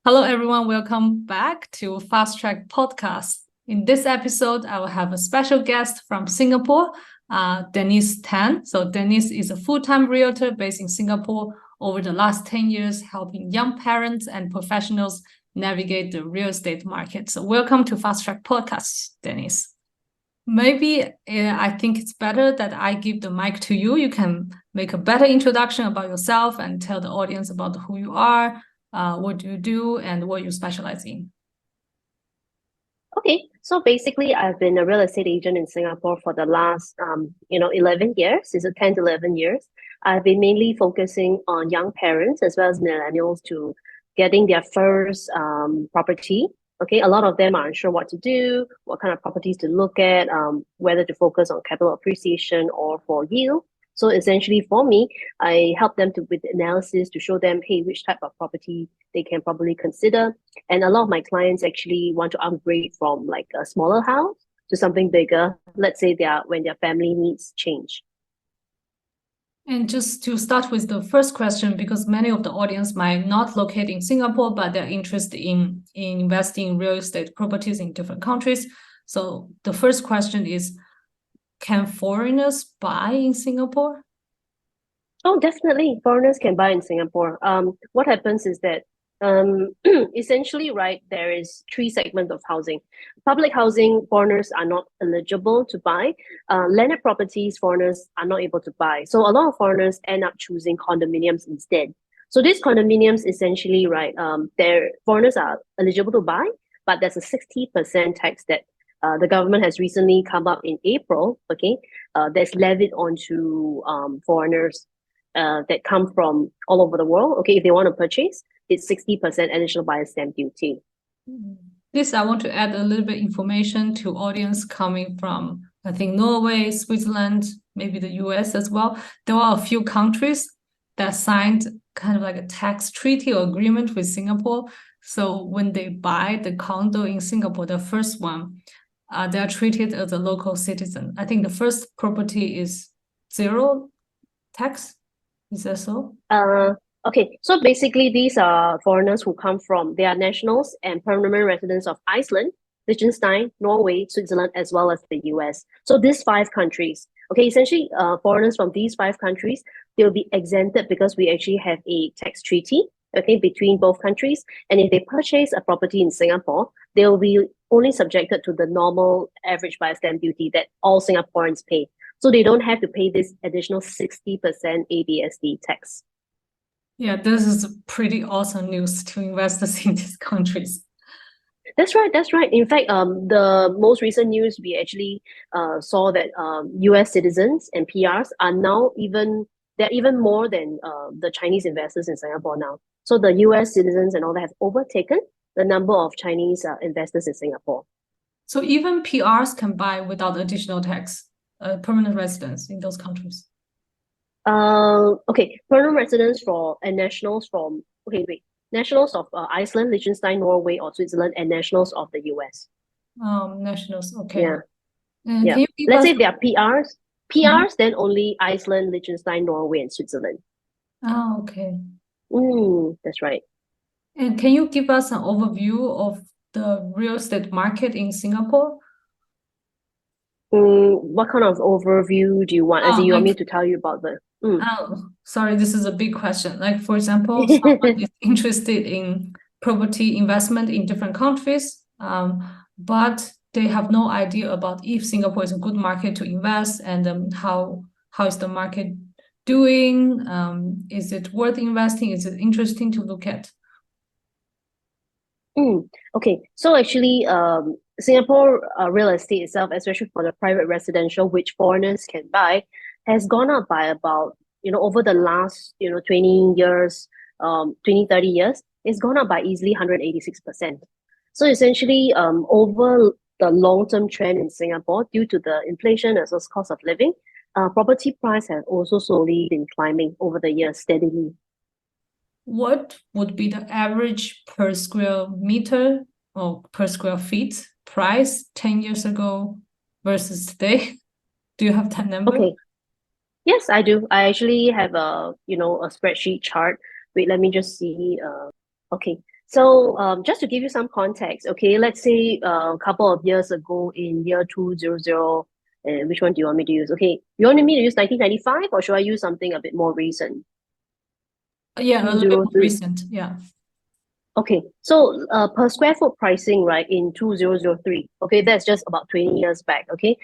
Hello, everyone. Welcome back to Fast Track Podcast. In this episode, I will have a special guest from Singapore, Denise Tan. So Denise is a full-time realtor based in Singapore over the last 10 years, helping young parents and professionals navigate the real estate market. So welcome to Fast Track Podcast, Denise. Maybe I think it's better that I give the mic to you. You can make a better introduction about yourself and tell the audience about who you are, what you do, and what you specialize in. Okay, so basically, I've been a real estate agent in Singapore for the last, 11 years. It's a 10 to 11 years. I've been mainly focusing on young parents as well as millennials to getting their first property. Okay, a lot of them are unsure what to do, what kind of properties to look at, whether to focus on capital appreciation or for yield. So essentially, for me, I help them with analysis to show them, hey, which type of property they can probably consider. And a lot of my clients actually want to upgrade from like a smaller house to something bigger. Let's say when their family needs change. And just to start with the first question, because many of the audience might not locate in Singapore, but they're interested in investing in real estate properties in different countries. So the first question is, can foreigners buy in Singapore? Oh, definitely. Foreigners can buy in Singapore. What happens is that essentially, right, there is three segments of housing. Public housing, foreigners are not eligible to buy. Landed properties, foreigners are not able to buy. So a lot of foreigners end up choosing condominiums instead. So these condominiums essentially, right, foreigners are eligible to buy, but there's a 60% tax that the government has recently come up in April, okay, that's levied onto foreigners that come from all over the world. Okay, if they want to purchase, it's 60% additional buyer's stamp duty. This, I want to add a little bit information to audience coming from, I think, Norway, Switzerland, maybe the US as well. There are a few countries that signed kind of like a tax treaty or agreement with Singapore. So when they buy the condo in Singapore, the first one, they are treated as a local citizen. I think the first property is zero tax. Is that so? Okay, so basically these are foreigners who come from, they are nationals and permanent residents of Iceland, Liechtenstein, Norway, Switzerland, as well as the US. So these five countries, okay, essentially foreigners from these five countries, they'll be exempted because we actually have a tax treaty, okay, between both countries. And if they purchase a property in Singapore, they'll be only subjected to the normal average buyer stamp duty that all Singaporeans pay. So they don't have to pay this additional 60% ABSD tax. Yeah, this is pretty awesome news to investors in these countries. That's right. That's right. In fact, the most recent news we actually saw that U.S. citizens and PRs are now they're even more than the Chinese investors in Singapore now. So the U.S. citizens and all that have overtaken the number of Chinese investors in Singapore. So even PRs can buy without additional tax, permanent residents in those countries. Okay, permanent residents and nationals from nationals of Iceland, Liechtenstein, Norway, or Switzerland, and nationals of the US. Nationals, okay. Yeah. And Yeah. Let's say they are PRs, then only Iceland, Liechtenstein, Norway, and Switzerland. Oh, okay. That's right. And can you give us an overview of the real estate market in Singapore? What kind of overview do you want? As in, you want me to tell you about the? Oh, sorry, this is a big question. Like, for example, someone is interested in property investment in different countries, but they have no idea about if Singapore is a good market to invest and how is the market doing? Is it worth investing? Is it interesting to look at? Okay, so actually, Singapore real estate itself, especially for the private residential, which foreigners can buy, has gone up by about, over the last, 20 years, 20, 30 years, it's gone up by easily 186%. So essentially, over the long-term trend in Singapore, due to the inflation as well as cost of living, property price has also slowly been climbing over the years steadily. What would be the average per square meter or per square feet price 10 years ago versus today? Do you have that number? Okay. Yes, I do. I actually have a spreadsheet chart. Wait, let me just see. Okay. So just to give you some context, okay, let's say a couple of years ago in year 2000, which one do you want me to use? Okay, you want me to use 1995 or should I use something a bit more recent? Yeah, a little bit more 203. recent. Yeah. Okay, so per square foot pricing, right, in 2003, okay, that's just about 20 years back, okay,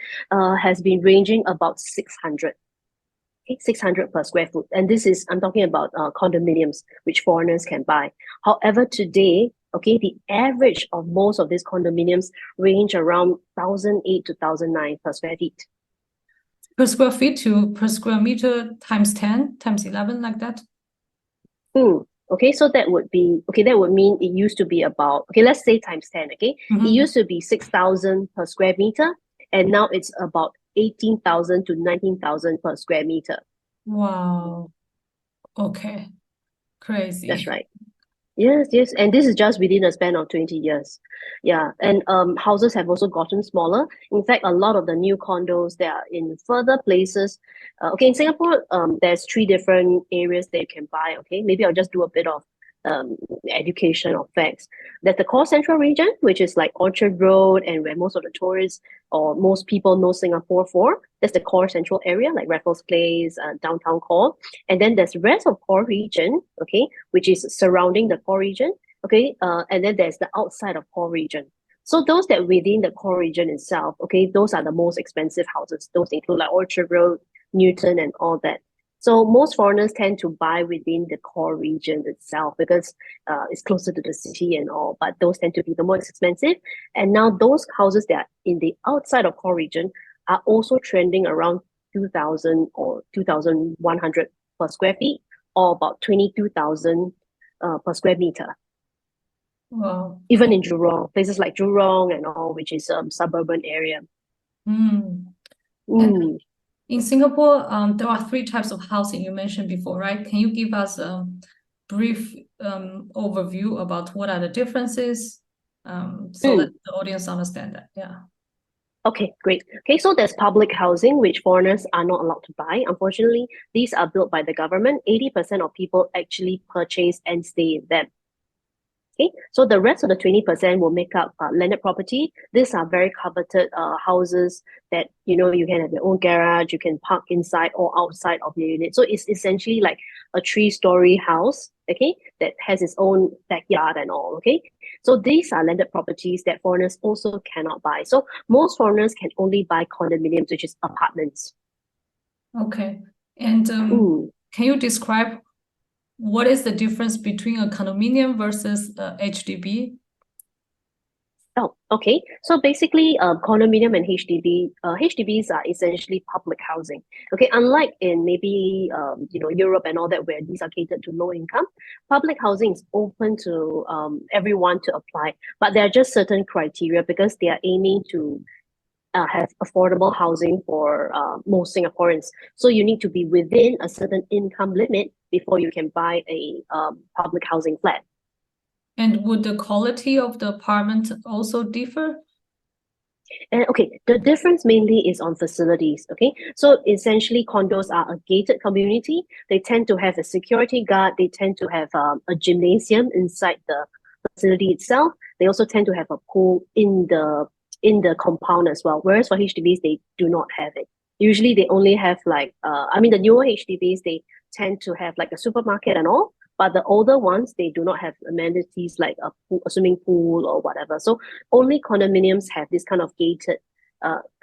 has been ranging about 600. Okay, 600 per square foot. And this is, I'm talking about condominiums, which foreigners can buy. However, today, okay, the average of most of these condominiums range around 1,008 to 1,009 per square feet. Per square feet to per square meter times 10 times 11, like that. Okay, so that would be, okay, that would mean it used to be about, okay, let's say times 10, okay? It used to be 6,000 per square meter, and now it's about 18,000 to 19,000 per square meter. Wow. Okay. Crazy. That's right. Yes, yes, and this is just within a span of 20 years. Yeah, and houses have also gotten smaller. In fact, a lot of the new condos that are in further places. Okay, in Singapore, there's three different areas that you can buy. Okay, maybe I'll just do a bit of education or facts. There's the core central region, which is like Orchard Road and where most of the tourists or most people know Singapore for. That's the core central area, like Raffles Place, downtown core. And then there's the rest of core region, okay, which is surrounding the core region, okay, and then there's the outside of core region. So those that within the core region itself, okay, those are the most expensive houses. Those include like Orchard Road, Newton, and all that. So most foreigners tend to buy within the core region itself because it's closer to the city and all, but those tend to be the most expensive. And now those houses that are in the outside of core region are also trending around 2,000 or 2,100 per square feet, or about 22,000 per square meter. Wow. Even in Jurong, places like Jurong and all, which is suburban area. And in Singapore, there are three types of housing you mentioned before, right? Can you give us a brief overview about what are the differences so that the audience understand that? Yeah. Okay, great. Okay, so there's public housing, which foreigners are not allowed to buy. Unfortunately, these are built by the government. 80% of people actually purchase and stay in them. Okay, so the rest of the 20% will make up landed property. These are very coveted houses that, you know, you can have your own garage, you can park inside or outside of your unit. So it's essentially like a 3-story house, okay, that has its own backyard and all, okay? So these are landed properties that foreigners also cannot buy. So most foreigners can only buy condominiums, which is apartments. Okay. And can you describe what is the difference between a condominium versus a HDB? Oh, okay. So basically, condominium and HDB, HDBs are essentially public housing. Okay, unlike in maybe you know, Europe and all that, where these are catered to low income, public housing is open to everyone to apply. But there are just certain criteria because they are aiming to have affordable housing for most Singaporeans. So you need to be within a certain income limit before you can buy a public housing flat. And would the quality of the apartment also differ? And okay, the difference mainly is on facilities. Okay, so essentially condos are a gated community. They tend to have a security guard. They tend to have a gymnasium inside the facility itself. They also tend to have a pool in the compound as well. Whereas for HDBs, they do not have it. Usually, they only have like I mean, the newer HDBs, they tend to have like a supermarket and all. But the older ones, they do not have amenities like a swimming pool or whatever. So only condominiums have this kind of gated,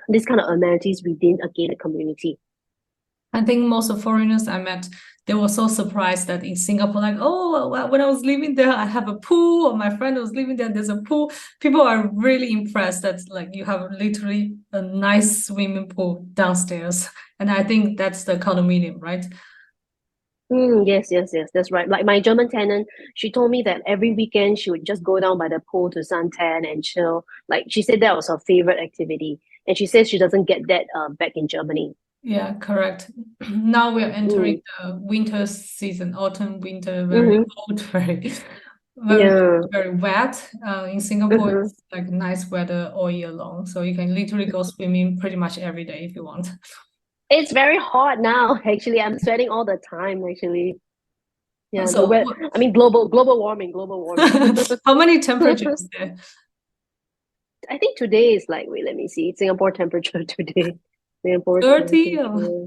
this kind of amenities within a gated community. I think most of foreigners I met, they were so surprised that in Singapore, like, oh, well, when I was living there, I have a pool, or my friend was living there, there's a pool. People are really impressed that like you have literally a nice swimming pool downstairs. And I think that's the condominium, right? Yes, that's right. Like my German tenant, she told me that every weekend she would just go down by the pool to suntan and chill. Like she said that was her favorite activity. And she says she doesn't get that back in Germany. Yeah, correct. Now we're entering the winter season, autumn, winter, very cold, very wet. In Singapore, it's like nice weather all year long. So you can literally go swimming pretty much every day if you want. It's very hot now, actually. I'm sweating all the time, actually. Yeah, So I mean global warming, global warming. how many temperatures there? I think today is like, wait, let me see. Singapore temperature today. Singapore 30? temperature.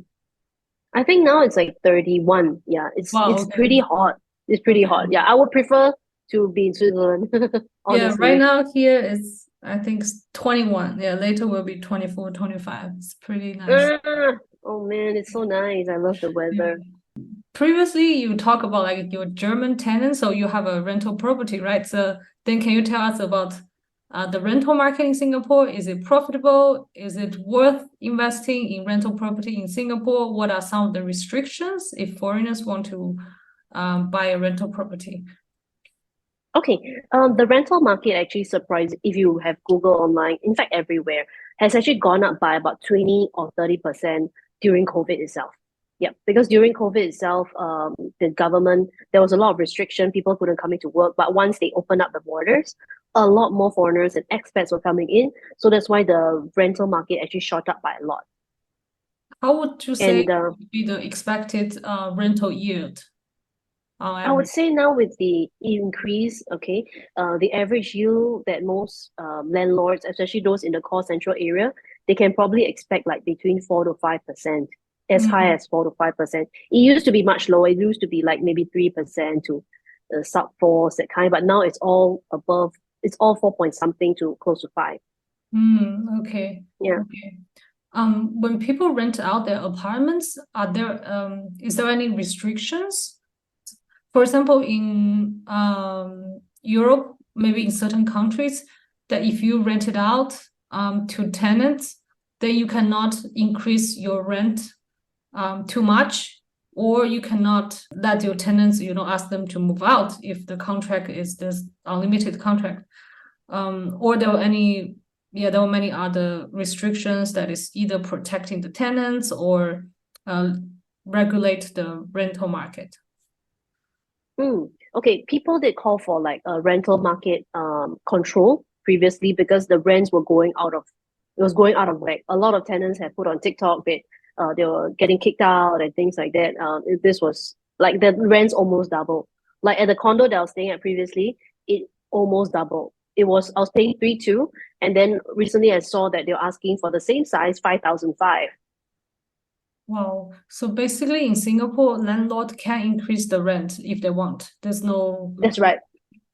I think now it's like 31. Yeah, Wow, it's okay. pretty hot. It's pretty hot. Okay. Yeah, I would prefer to be in Switzerland, Yeah, right honestly. now here is I think it's 21. Yeah, later will be 24, 25. It's pretty nice. Oh man, it's so nice. I love the Yeah. weather. Previously, you talk about like your German tenants, so you have a rental property, right? So then can you tell us about the rental market in Singapore? Is it profitable? Is it worth investing in rental property in Singapore? What are some of the restrictions if foreigners want to buy a rental property? Okay, the rental market actually surprised if you have Google online, in fact everywhere, has actually gone up by about 20 or 30% during COVID itself. Yeah, because during COVID itself, the government, there was a lot of restriction, people couldn't come into work, but once they opened up the borders, a lot more foreigners and expats were coming in. So that's why the rental market actually shot up by a lot. How would you say And would be the expected rental yield on I would average? say now with the increase, okay, the average yield that most landlords, especially those in the core central area, they can probably expect like between 4 to 5%, as high Mm. as 4 to 5%. It used to be much lower. It used to be like maybe 3% to sub fours, that kind, but now it's all above, it's all 4 point something to close to five. Okay. Yeah. Okay. When people rent out their apartments, is there any restrictions? For example, in Europe, maybe in certain countries, that if you rent it out to tenants, then you cannot increase your rent too much, or you cannot let your tenants, ask them to move out if the contract is this unlimited contract. Or there were many other restrictions that is either protecting the tenants or regulate the rental market. Okay, people did call for like a rental market control previously because the rents were going out of it was going out of whack. A lot of tenants had put on TikTok that they were getting kicked out and things like that. This was like the rents almost doubled. Like at the condo that I was staying at previously, it almost doubled. I was paying 3.2, and then recently I saw that they were asking for the same size 5,500. Wow. So basically in Singapore, landlord can increase the rent if they want. There's no, That's right.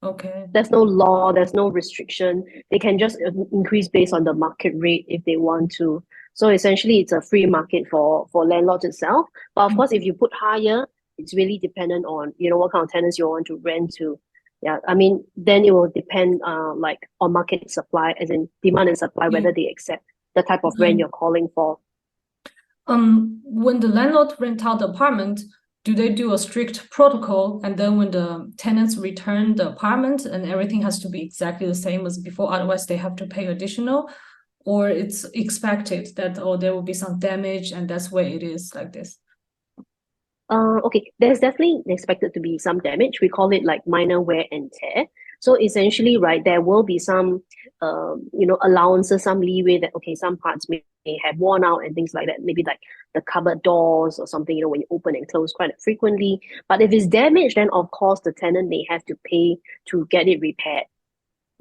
okay. There's no law, there's no restriction. They can just increase based on the market rate if they want to. So essentially, it's a free market for landlords itself. But of course, if you put higher, it's really dependent on what kind of tenants you want to rent to. Yeah, I mean, then it will depend like on market supply, as in demand and supply, Yeah. whether they accept the type of rent Okay. you're calling for. When the landlord rent out the apartment, do they do a strict protocol? And then when the tenants return the apartment and everything has to be exactly the same as before, otherwise they have to pay additional? Or it's expected that, there will be some damage and that's why it is like this? Okay, there's definitely expected to be some damage. We call it like minor wear and tear. So essentially, right, there will be some, allowances, some leeway that, okay, some parts may have worn out and things like that. Maybe like the cupboard doors or something, when you open and close quite frequently. But if it's damaged, then of course the tenant may have to pay to get it repaired.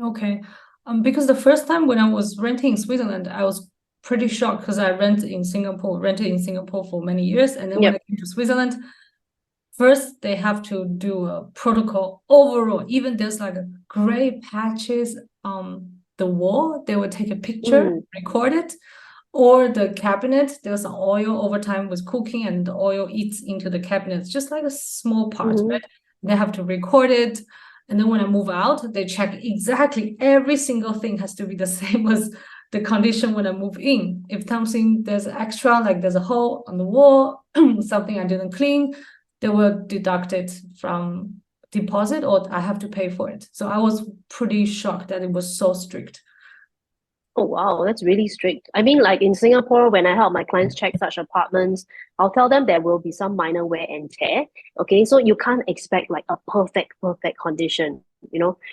Okay. Because the first time when I was renting in Switzerland, I was pretty shocked because I rented in Singapore for many years. And then when I Yep. came to Switzerland, first they have to do a protocol overall. Even there's like a gray patches on the wall, they will take a picture, record it, or the cabinet, there's an oil over time with cooking and the oil eats into the cabinet, just like a small part, right? They have to record it. And then when I move out, they check exactly every single thing has to be the same as the condition when I move in. If something there's extra, like there's a hole on the wall, something I didn't clean, they will deduct it from deposit or I have to pay for it. So I was pretty shocked that it was so strict. Oh, wow, that's really strict. I mean, like in Singapore, when I help my clients check such apartments, I'll tell them there will be some minor wear and tear. Okay, so you can't expect like a perfect condition.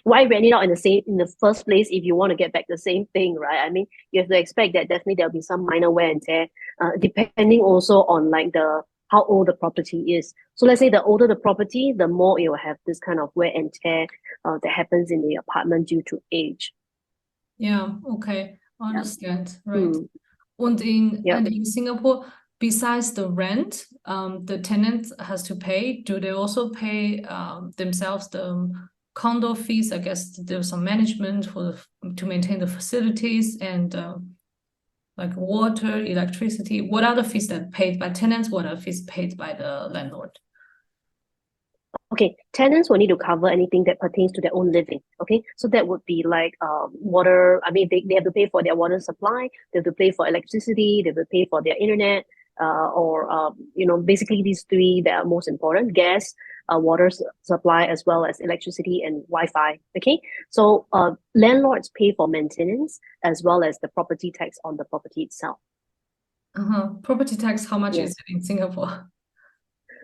Why rent it out in the first place if you want to get back the same thing, right? I mean, you have to expect that definitely there'll be some minor wear and tear, depending also on like how old the property is. So let's say the older the property, the more it will have this kind of wear and tear that happens in the apartment due to age. Yeah, okay, understand, right. Mm, And in Singapore, besides the rent, the tenant has to pay. Do they also pay themselves the condo fees? I guess there's some management to maintain the facilities and like water, electricity. What are the fees that paid by tenants? What are fees paid by the landlord? Okay, tenants will need to cover anything that pertains to their own living. Okay, so that would be like water. I mean, they have to pay for their water supply, they have to pay for electricity, they have to pay for their internet, or basically these three that are most important: gas, water supply, as well as electricity and Wi-Fi. Okay, so landlords pay for maintenance as well as the property tax on the property itself. Property tax, how much Yeah. is it in Singapore?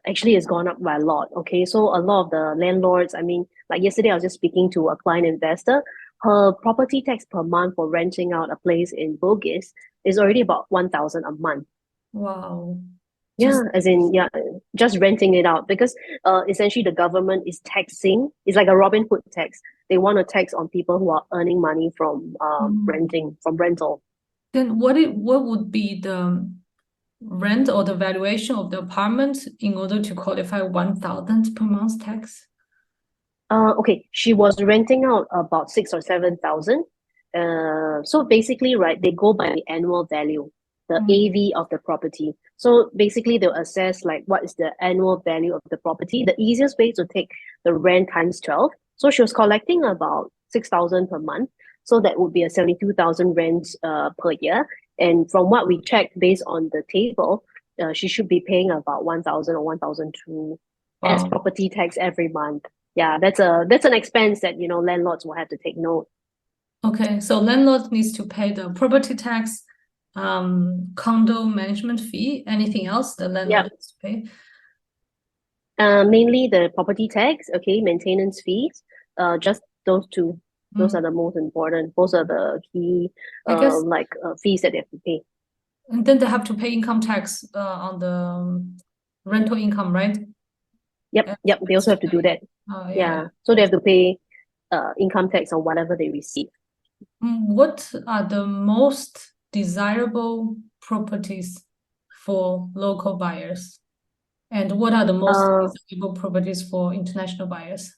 Actually it's gone up by a lot. Okay, so a lot of the landlords, I mean, like yesterday I was just speaking to a client investor. Her property tax per month for renting out a place in Bugis is already about 1,000 a month. Wow. Yeah, as in, yeah, just renting it out, because essentially the government is taxing. It's like a Robin Hood tax. They want to tax on people who are earning money from rental. Then what would be the rent or the valuation of the apartment in order to qualify 1,000 per month tax? Okay, she was renting out about 6 or 7,000. So basically, right, they go by the annual value, the AV of the property. So basically, they'll assess like what is the annual value of the property. The easiest way to take the rent times 12. So she was collecting about 6,000 per month. So that would be a 72,000 rent per year. And from what we checked based on the table, she should be paying about 1,000 or 1,200 as property tax every month. Yeah, that's an expense that landlords will have to take note. Okay, so landlord needs to pay the property tax, condo management fee. Anything else the landlord needs to pay? Mainly the property tax, okay, maintenance fees. Just those two. Those are the most important. Those are the key I guess, fees that they have to pay. and then they have to pay income tax on the rental income, right? Yep. They also have to do that. Yeah. So they have to pay income tax on whatever they receive. What are the most desirable properties for local buyers? And what are the most desirable properties for international buyers?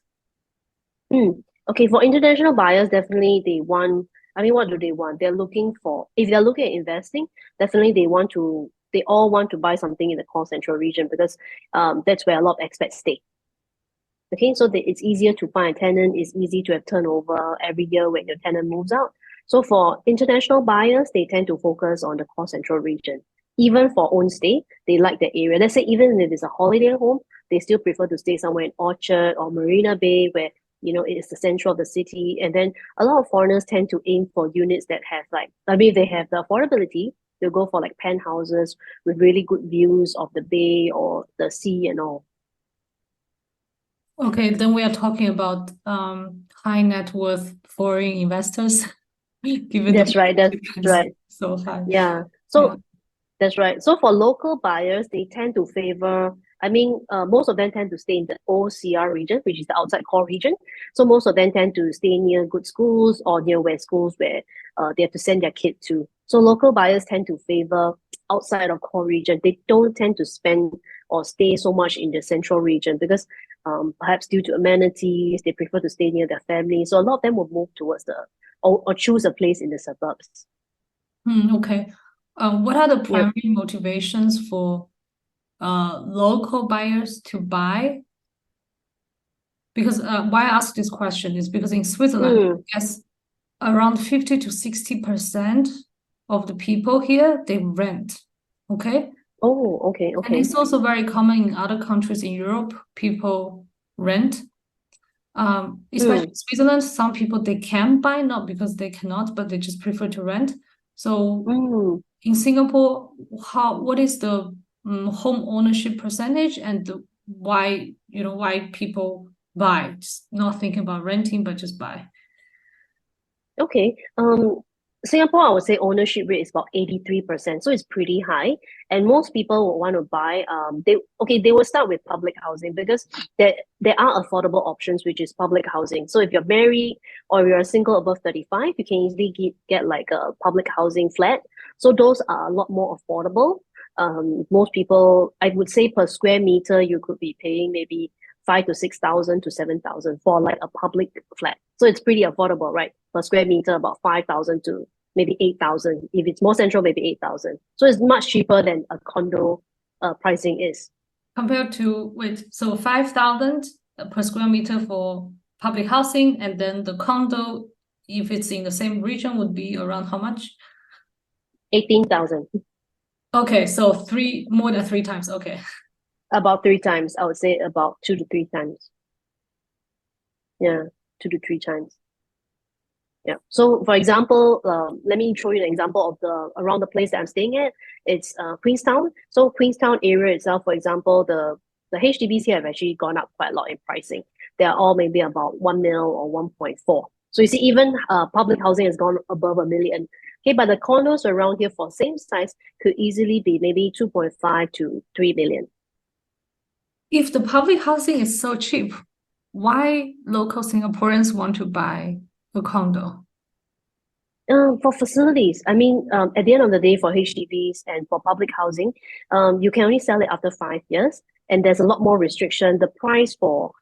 Okay, for international buyers, definitely they want, I mean, what do they want? They're looking for, if they're looking at investing, definitely they all want to buy something in the core central region, because that's where a lot of expats stay. Okay, so it's easier to find a tenant, it's easy to have turnover every year when your tenant moves out. So for international buyers, they tend to focus on the core central region. Even for own stay, they like the area. Let's say even if it's a holiday home, they still prefer to stay somewhere in Orchard or Marina Bay, where it is the central of the city. And then a lot of foreigners tend to aim for units that have if they have the affordability, they'll go for like penthouses with really good views of the bay or the sea and all. Okay, then we are talking about high net worth foreign investors. That's right. So high. Yeah. So that's right. So for local buyers, they tend to favor, most of them tend to stay in the OCR region, which is the outside core region. So most of them tend to stay near good schools or near schools where they have to send their kid to. So local buyers tend to favor outside of core region. They don't tend to spend or stay so much in the central region, because perhaps due to amenities, they prefer to stay near their family. So a lot of them will move towards or choose a place in the suburbs. Okay. What are the primary motivations for local buyers to buy? Because why I ask this question is because in Switzerland, I guess around 50 to 60% of the people here, they rent. Okay. Oh, okay. And it's also very common in other countries in Europe, people rent. Especially in Switzerland, some people they can buy, not because they cannot, but they just prefer to rent. So in Singapore, what is the home ownership percentage, and why people buy, just not thinking about renting, but just buy? Okay. Singapore, I would say ownership rate is about 83%. So it's pretty high. And most people will want to buy, they will start with public housing because there are affordable options, which is public housing. So if you're married or you're single above 35, you can easily get like a public housing flat. So those are a lot more affordable. Most people, I would say per square meter, you could be paying maybe 5 to 6,000 to 7,000 for like a public flat. So it's pretty affordable, right? Per square meter, about 5,000 to maybe 8,000. If it's more central, maybe 8,000. So it's much cheaper than a condo pricing is. Compared to, so 5,000 per square meter for public housing, and then the condo, if it's in the same region, would be around how much? 18,000. Okay, so more than 3 times. Okay. About 3 times. I would say about 2 to 3 times. Yeah, 2 to 3 times. Yeah. So for example, let me show you an example of around the place that I'm staying at. It's Queenstown. So Queenstown area itself, for example, the HDBs here have actually gone up quite a lot in pricing. They are all maybe about 1 mil or 1.4. So you see, even public housing has gone above 1 million. Okay, but the condos around here for same size could easily be maybe 2.5 to 3 million. If the public housing is so cheap, why local Singaporeans want to buy a condo? For facilities, I mean, at the end of the day, for HDBs and for public housing, you can only sell it after 5 years, and there's a lot more restriction. The price for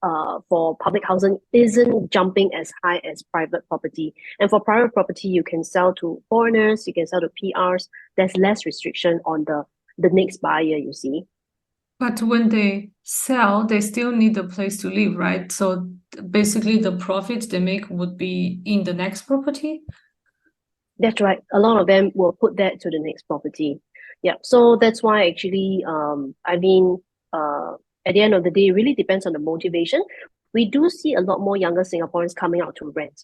public housing isn't jumping as high as private property. And for private property, you can sell to foreigners, you can sell to PRs. There's less restriction on the next buyer, you see. But when they sell, they still need a place to live, right? So basically the profit they make would be in the next property? That's right. A lot of them will put that to the next property. Yeah. So that's why actually, at the end of the day, it really depends on the motivation. We do see a lot more younger Singaporeans coming out to rent.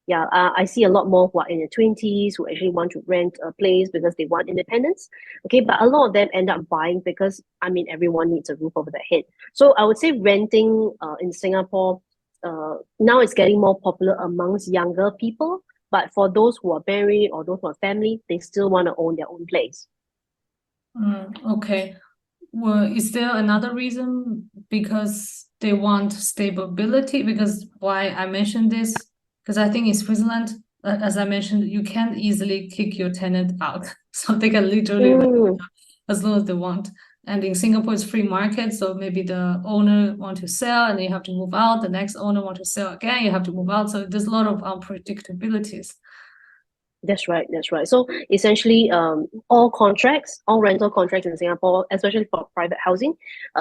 Yeah, I see a lot more who are in their 20s who actually want to rent a place because they want independence. Okay, but a lot of them end up buying because, I mean, everyone needs a roof over their head. So I would say renting in Singapore now it's getting more popular amongst younger people. But for those who are married or those who are family, they still want to own their own place. Okay. Well, is there another reason because they want stability? Because why I mentioned this, because I think in Switzerland, as I mentioned, you can't easily kick your tenant out. So they can literally rent as long as they want. And in Singapore, it's free market. So maybe the owner want to sell and then you have to move out. The next owner want to sell again, you have to move out. So there's a lot of unpredictabilities. That's right. That's right. So essentially, all rental contracts in Singapore, especially for private housing,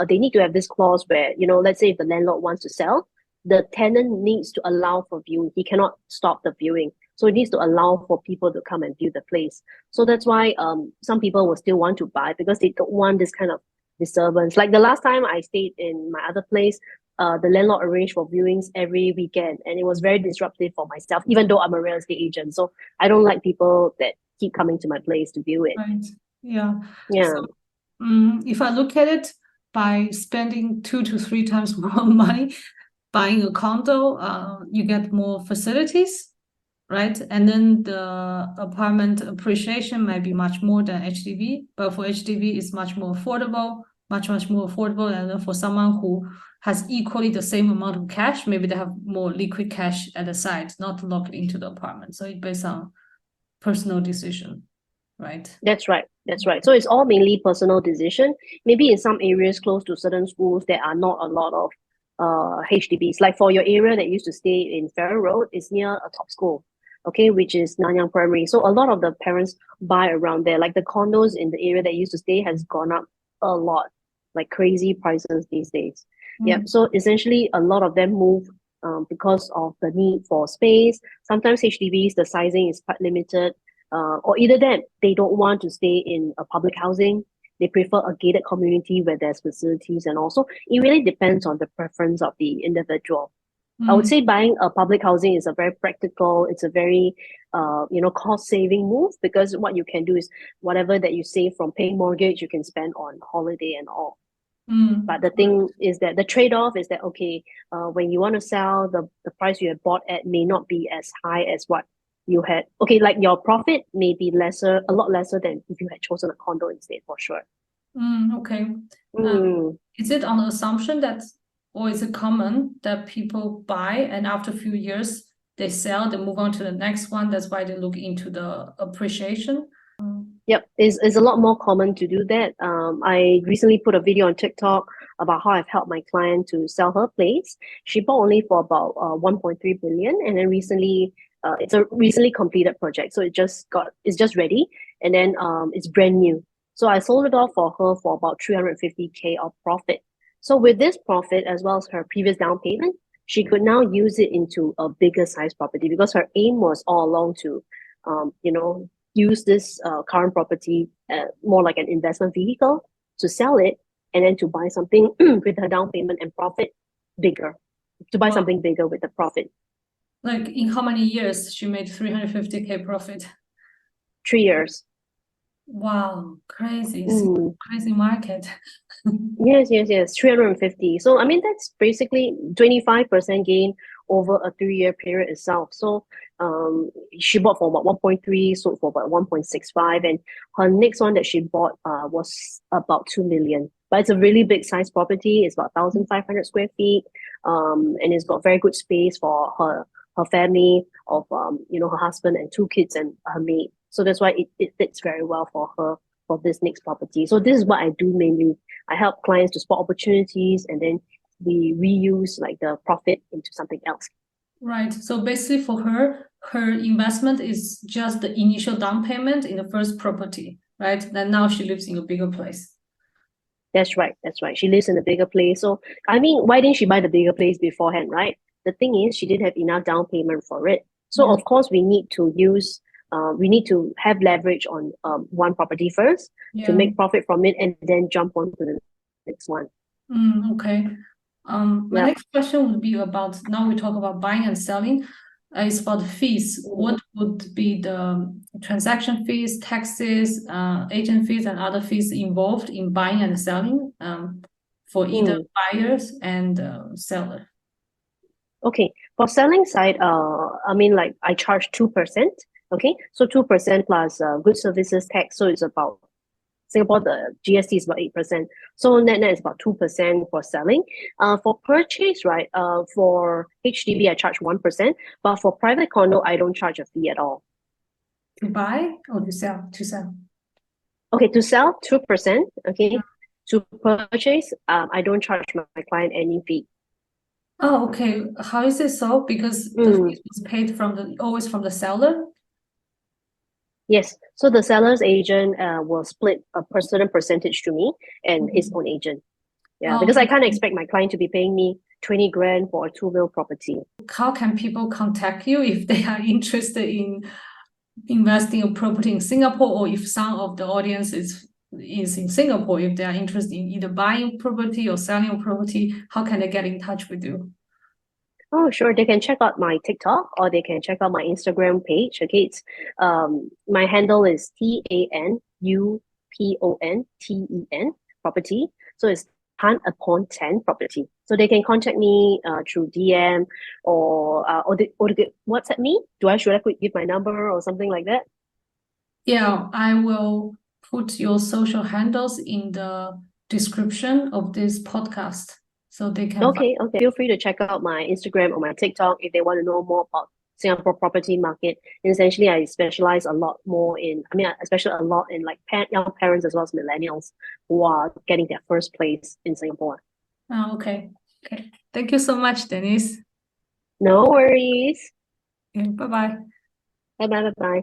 they need to have this clause where, let's say if the landlord wants to sell, the tenant needs to allow for viewing. He cannot stop the viewing. So it needs to allow for people to come and view the place. So that's why some people will still want to buy because they don't want this kind of disturbance. Like the last time I stayed in my other place, the landlord arranged for viewings every weekend, and it was very disruptive for myself, even though I'm a real estate agent. So I don't like people that keep coming to my place to view it. Right. Yeah. Yeah. So, if I look at it by spending 2 to 3 times more money buying a condo, you get more facilities, right? And then the apartment appreciation might be much more than HDB, but for HDB, it's much more affordable, much more affordable. And then for someone who has equally the same amount of cash, maybe they have more liquid cash at the side, not locked into the apartment. So it's based on personal decision, right? That's right. That's right. So it's all mainly personal decision. Maybe in some areas close to certain schools, there are not a lot of HDBs. Like for your area that used to stay in Farrer Road, it's near a top school, okay, which is Nanyang Primary. So a lot of the parents buy around there. Like the condos in the area that used to stay has gone up a lot, like crazy prices these days. Yeah. So essentially, a lot of them move because of the need for space. Sometimes HDBs, the sizing is quite limited. Or either that they don't want to stay in a public housing. They prefer a gated community where there's facilities, and also it really depends on the preference of the individual. I would say buying a public housing is a very practical, it's a very cost-saving move, because what you can do is whatever that you save from paying mortgage, you can spend on holiday and all. But the thing is that the trade-off is that, okay, when you want to sell, the price you have bought at may not be as high as what you had, okay, like your profit may be lesser, a lot lesser than if you had chosen a condo instead, for sure. Okay. Mm. Is it on the assumption that, or is it common that people buy and after a few years they sell, they move on to the next one? That's why they look into the appreciation. Yep, it's a lot more common to do that. I recently put a video on TikTok about how I've helped my client to sell her place. She bought only for about 1.3 billion, and then recently, it's a recently completed project, so it's just ready, and then it's brand new. So I sold it off for her for about 350K of profit. So with this profit, as well as her previous down payment, she could now use it into a bigger size property, because her aim was all along to, use this current property more like an investment vehicle, to sell it and then to buy something with her down payment and profit bigger, to buy Wow. something bigger with the profit. Like in how many years she made 350K profit? 3 years. Wow, crazy. Mm. Crazy market. Yes, 350. So I mean, that's basically 25% gain over a 3-year period itself. So she bought for about 1.3, sold for about 1.65, and her next one that she bought was about 2 million. But it's a really big size property. It's about 1,500 square feet, and it's got very good space for her family of her husband and 2 kids and her maid. So that's why it fits very well for her for this next property. So this is what I do mainly. I help clients to spot opportunities, and then we reuse like the profit into something else. Right. So basically for her investment is just the initial down payment in the first property, right? Then now she lives in a bigger place. That's right. She lives in a bigger place. So I mean, why didn't she buy the bigger place beforehand, right? The thing is, she didn't have enough down payment for it. So Yeah. of course we need to have leverage on one property first to make profit from it, and then jump on to the next one. Okay. My next question would be about, now we talk about buying and selling. It's about fees. What would be the transaction fees, taxes, agent fees, and other fees involved in buying and selling for either buyers and seller? Okay, for selling side, I mean, like I charge 2%. Okay, so 2% plus goods services tax. So it's about Singapore, the GST is about 8%. So net is about 2% for selling. For purchase, right? For HDB, I charge 1%, but for private condo, I don't charge a fee at all. To buy or to sell? To sell. Okay, to sell 2%. Okay, to purchase, I don't charge my client any fee. Oh, okay. How is it so? Because the fee was paid always from the seller? Yes. So the seller's agent will split a certain percentage to me and his own agent. Yeah, because I can't expect my client to be paying me 20 grand for a 2 mil property. How can people contact you if they are interested in investing in property in Singapore, or if some of the audience is in Singapore, if they are interested in either buying property or selling property, how can they get in touch with you? Oh, sure. They can check out my TikTok, or they can check out my Instagram page. Okay, it's my handle is TANUPONTEN property. So it's Tan upon 10 property. So they can contact me through DM, or they WhatsApp me. Should I give my number or something like that? Yeah, I will put your social handles in the description of this podcast so they can Okay. Feel free to check out my Instagram or my TikTok if they want to know more about Singapore property market. And essentially, I specialize a lot more in, especially a lot in like young parents as well as millennials who are getting their first place in Singapore. Oh, okay. Thank you so much, Denise. No worries. Okay, bye-bye. Bye.